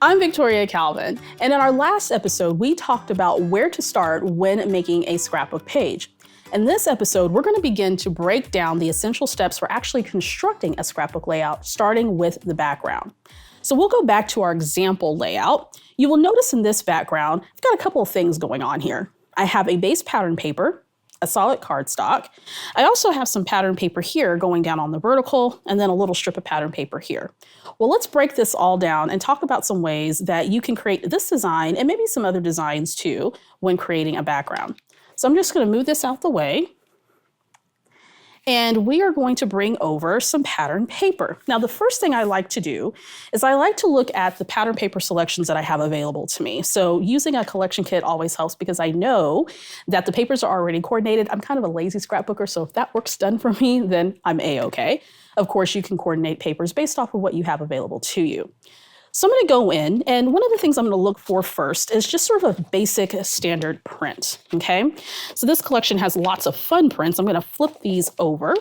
I'm Victoria Calvin, and in our last episode, we talked about where to start when making a scrapbook page. In this episode, we're going to begin to break down the essential steps for actually constructing a scrapbook layout, starting with the background. So we'll go back to our example layout. You will notice in this background, I've got a couple of things going on here. I have a base pattern paper, a solid cardstock. I also have some pattern paper here going down on the vertical, and then a little strip of pattern paper here. Well, let's break this all down and talk about some ways that you can create this design and maybe some other designs too when creating a background. So I'm just going to move this out the way. And we are going to bring over some pattern paper. Now, the first thing I like to do is I like to look at the pattern paper selections that I have available to me. So using a collection kit always helps because I know that the papers are already coordinated. I'm kind of a lazy scrapbooker, so if that work's done for me, then I'm A-okay. Of course, you can coordinate papers based off of what you have available to you. So I'm going to go in, and one of the things I'm going to look for first is just sort of a basic standard print, okay? So this collection has lots of fun prints. I'm going to flip these over.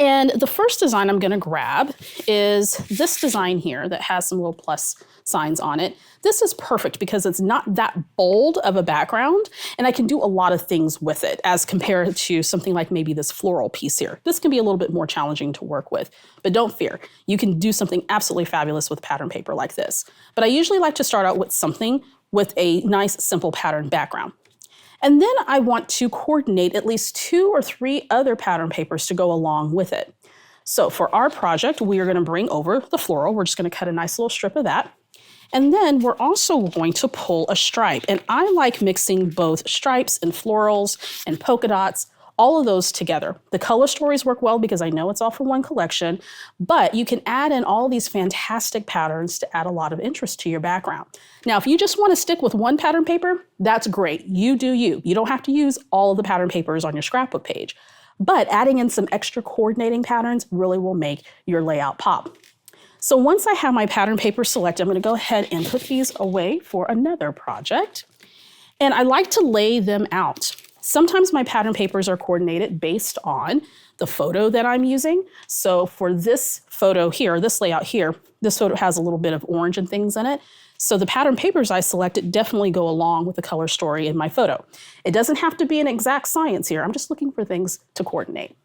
And the first design I'm going to grab is this design here that has some little plus signs on it. This is perfect because it's not that bold of a background, and I can do a lot of things with it as compared to something like maybe this floral piece here. This can be a little bit more challenging to work with, but don't fear. You can do something absolutely fabulous with pattern paper like this. But I usually like to start out with something with a nice, simple pattern background. And then I want to coordinate at least 2 or 3 other pattern papers to go along with it. So for our project, we are going to bring over the floral. We're just going to cut a nice little strip of that. And then we're also going to pull a stripe. And I like mixing both stripes and florals and polka dots, all of those together. The color stories work well because I know it's all from one collection, but you can add in all these fantastic patterns to add a lot of interest to your background. Now, if you just want to stick with one pattern paper, that's great. You do you. You don't have to use all of the pattern papers on your scrapbook page, but adding in some extra coordinating patterns really will make your layout pop. So once I have my pattern paper selected, I'm going to go ahead and put these away for another project. And I like to lay them out. Sometimes my pattern papers are coordinated based on the photo that I'm using. So for this photo here, this layout here, this photo has a little bit of orange and things in it. So the pattern papers I selected definitely go along with the color story in my photo. It doesn't have to be an exact science here. I'm just looking for things to coordinate.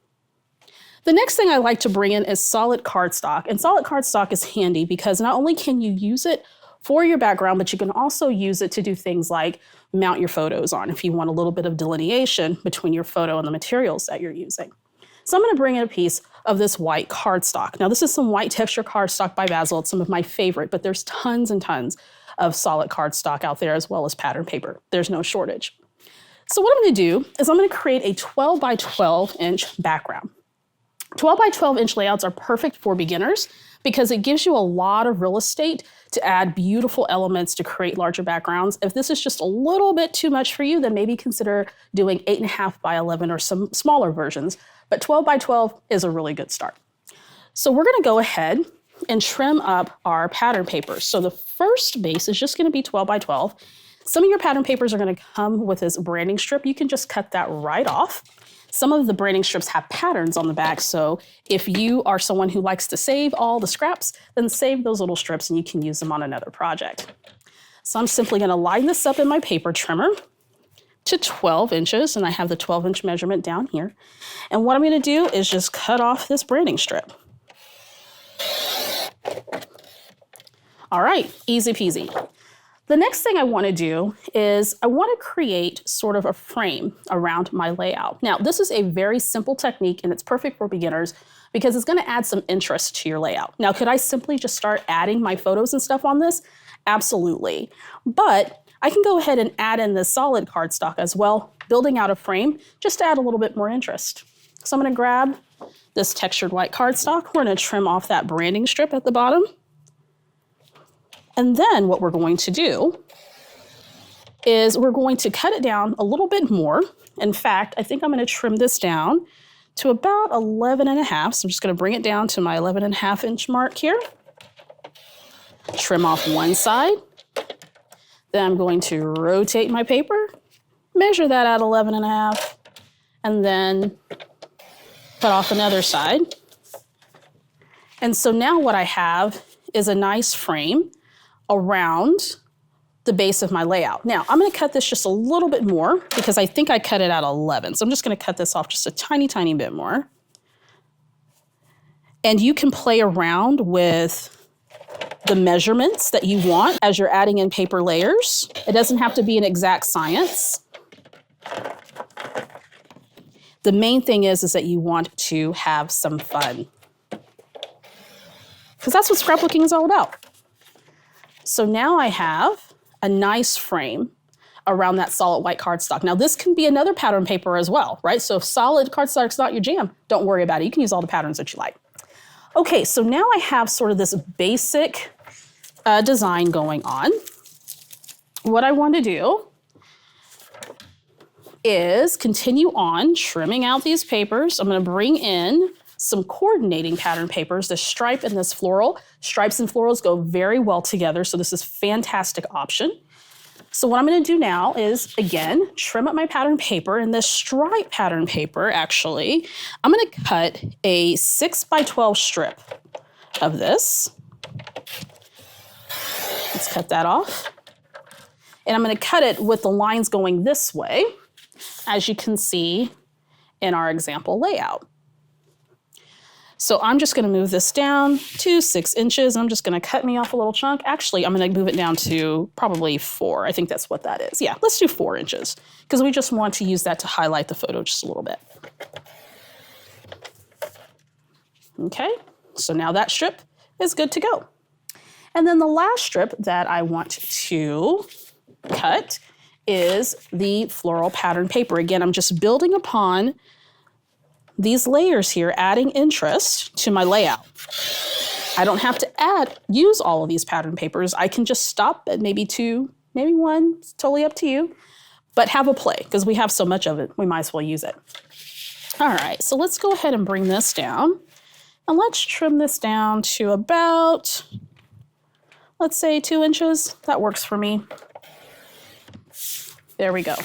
The next thing I like to bring in is solid cardstock. And solid cardstock is handy because not only can you use it for your background, but you can also use it to do things like mount your photos on if you want a little bit of delineation between your photo and the materials that you're using. So I'm going to bring in a piece of this white cardstock. Now, this is some white texture cardstock by Basil. It's some of my favorite, but there's tons and tons of solid cardstock out there as well as pattern paper. There's no shortage. So what I'm going to do is I'm going to create a 12 by 12 inch background. 12 by 12 inch layouts are perfect for beginners because it gives you a lot of real estate to add beautiful elements to create larger backgrounds. If this is just a little bit too much for you, then maybe consider doing 8.5 by 11 or some smaller versions. But 12 by 12 is a really good start. So we're going to go ahead and trim up our pattern papers. So the first base is just going to be 12 by 12. Some of your pattern papers are going to come with this branding strip. You can just cut that right off. Some of the branding strips have patterns on the back, so if you are someone who likes to save all the scraps, then save those little strips and you can use them on another project. So I'm simply going to line this up in my paper trimmer to 12 inches, and I have the 12-inch measurement down here. And what I'm going to do is just cut off this branding strip. All right, easy peasy. The next thing I want to do is I want to create sort of a frame around my layout. Now, this is a very simple technique and it's perfect for beginners because it's going to add some interest to your layout. Now, could I simply just start adding my photos and stuff on this? Absolutely. But I can go ahead and add in the solid cardstock as well, building out a frame just to add a little bit more interest. So I'm going to grab this textured white cardstock. We're going to trim off that branding strip at the bottom. And then what we're going to do is we're going to cut it down a little bit more. In fact, I think I'm going to trim this down to about 11 and a half. So I'm just going to bring it down to my 11 and a half inch mark here. Trim off one side. Then I'm going to rotate my paper, measure that at 11 and a half, and then cut off another side. And so now what I have is a nice frame around the base of my layout. Now, I'm gonna cut this just a little bit more because I think I cut it at 11. So I'm just gonna cut this off just a tiny, tiny bit more. And you can play around with the measurements that you want as you're adding in paper layers. It doesn't have to be an exact science. The main thing is that you want to have some fun, because that's what scrapbooking is all about. So now I have a nice frame around that solid white cardstock. Now this can be another pattern paper as well, right? So if solid cardstock's not your jam, don't worry about it. You can use all the patterns that you like. Okay, so now I have sort of this basic design going on. What I want to do is continue on trimming out these papers. I'm going to bring in some coordinating pattern papers, this stripe and this floral. Stripes and florals go very well together, so this is a fantastic option. So what I'm going to do now is, again, trim up my pattern paper. And this stripe pattern paper, actually, I'm going to cut a 6x12 strip of this. Let's cut that off. And I'm going to cut it with the lines going this way, as you can see in our example layout. So I'm just going to move this down to 6 inches. I'm just going to cut me off a little chunk. Actually, I'm going to move it down to probably 4. I think that's what that is. Yeah, let's do 4 inches because we just want to use that to highlight the photo just a little bit. Okay, so now that strip is good to go. And then the last strip that I want to cut is the floral pattern paper. Again, I'm just building upon these layers here, adding interest to my layout. I don't have to use all of these pattern papers. I can just stop at maybe 2, maybe 1. It's totally up to you. But have a play, because we have so much of it, we might as well use it. All right, so let's go ahead and bring this down. And let's trim this down to about, let's say 2 inches. That works for me. There we go.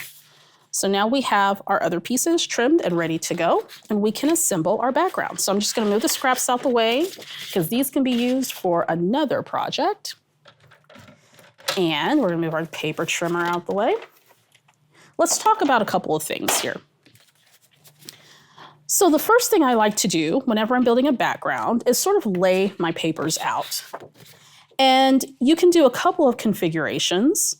So now we have our other pieces trimmed and ready to go, and we can assemble our background. So I'm just going to move the scraps out the way because these can be used for another project. And we're going to move our paper trimmer out the way. Let's talk about a couple of things here. So the first thing I like to do whenever I'm building a background is sort of lay my papers out. And you can do a couple of configurations.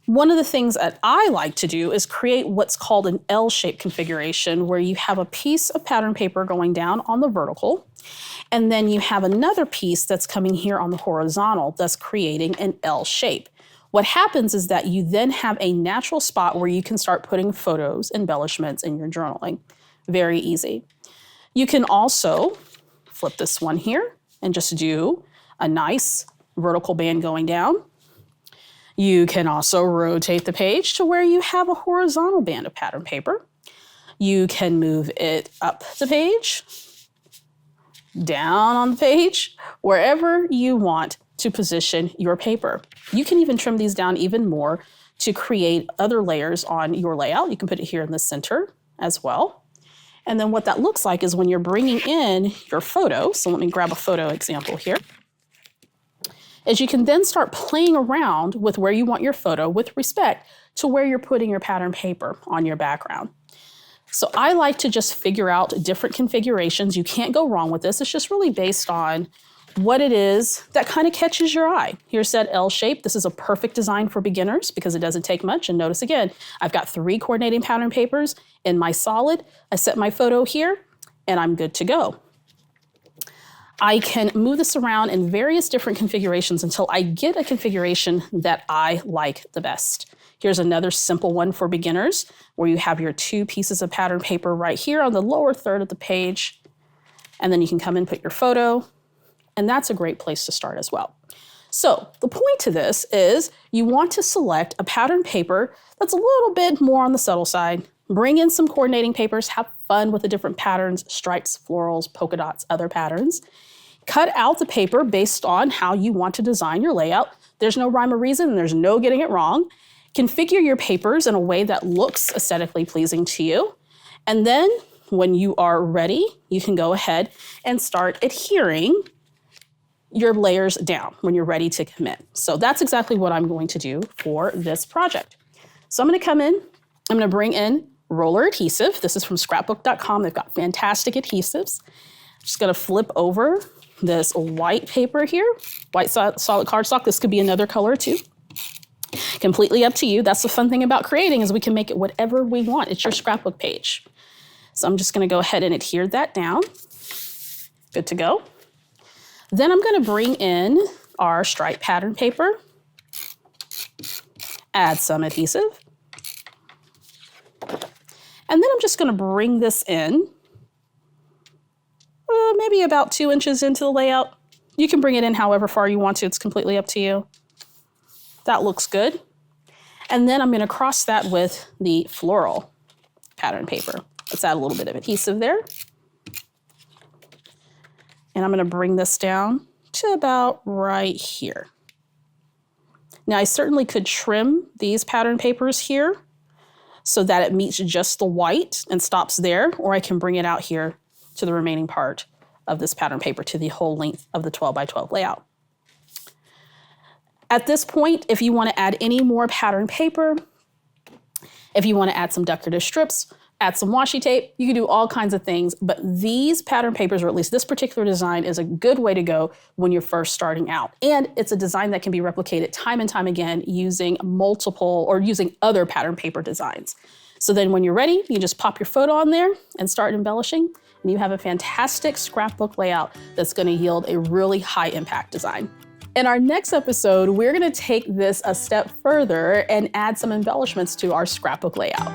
One of the things that I like to do is create what's called an L-shaped configuration, where you have a piece of pattern paper going down on the vertical, and then you have another piece that's coming here on the horizontal that's creating an L shape. What happens is that you then have a natural spot where you can start putting photos, embellishments in your journaling. Very easy. You can also flip this one here and just do a nice vertical band going down. You can also rotate the page to where you have a horizontal band of pattern paper. You can move it up the page, down on the page, wherever you want to position your paper. You can even trim these down even more to create other layers on your layout. You can put it here in the center as well. And then what that looks like is when you're bringing in your photo, so let me grab a photo example here, is you can then start playing around with where you want your photo with respect to where you're putting your pattern paper on your background. So I like to just figure out different configurations. You can't go wrong with this. It's just really based on what it is that kind of catches your eye. Here's that L shape. This is a perfect design for beginners because it doesn't take much. And notice again, I've got 3 coordinating pattern papers in my solid. I set my photo here and I'm good to go. I can move this around in various different configurations until I get a configuration that I like the best. Here's another simple one for beginners where you have your 2 pieces of pattern paper right here on the lower third of the page. And then you can come and put your photo. And that's a great place to start as well. So the point to this is you want to select a pattern paper that's a little bit more on the subtle side. Bring in some coordinating papers, have fun with the different patterns, stripes, florals, polka dots, other patterns. Cut out the paper based on how you want to design your layout. There's no rhyme or reason, and there's no getting it wrong. Configure your papers in a way that looks aesthetically pleasing to you. And then when you are ready, you can go ahead and start adhering your layers down when you're ready to commit. So that's exactly what I'm going to do for this project. So I'm gonna come in, I'm gonna bring in roller adhesive. This is from Scrapbook.com. They've got fantastic adhesives. Just gonna flip over this white paper here, white solid cardstock. This could be another color too. Completely up to you. That's the fun thing about creating is we can make it whatever we want. It's your scrapbook page. So I'm just gonna go ahead and adhere that down. Good to go. Then I'm gonna bring in our stripe pattern paper, add some adhesive, and then I'm just gonna bring this in, maybe about 2 inches into the layout. You can bring it in however far you want to, it's completely up to you. That looks good. And then I'm gonna cross that with the floral pattern paper. Let's add a little bit of adhesive there. And I'm gonna bring this down to about right here. Now I certainly could trim these pattern papers here so that it meets just the white and stops there, or I can bring it out here to the remaining part of this pattern paper to the whole length of the 12 by 12 layout. At this point, if you want to add any more pattern paper, if you want to add some decorative strips, add some washi tape, you can do all kinds of things, but these pattern papers, or at least this particular design, is a good way to go when you're first starting out. And it's a design that can be replicated time and time again using multiple or using other pattern paper designs. So then when you're ready, you just pop your photo on there and start embellishing, and you have a fantastic scrapbook layout that's gonna yield a really high impact design. In our next episode, we're gonna take this a step further and add some embellishments to our scrapbook layout.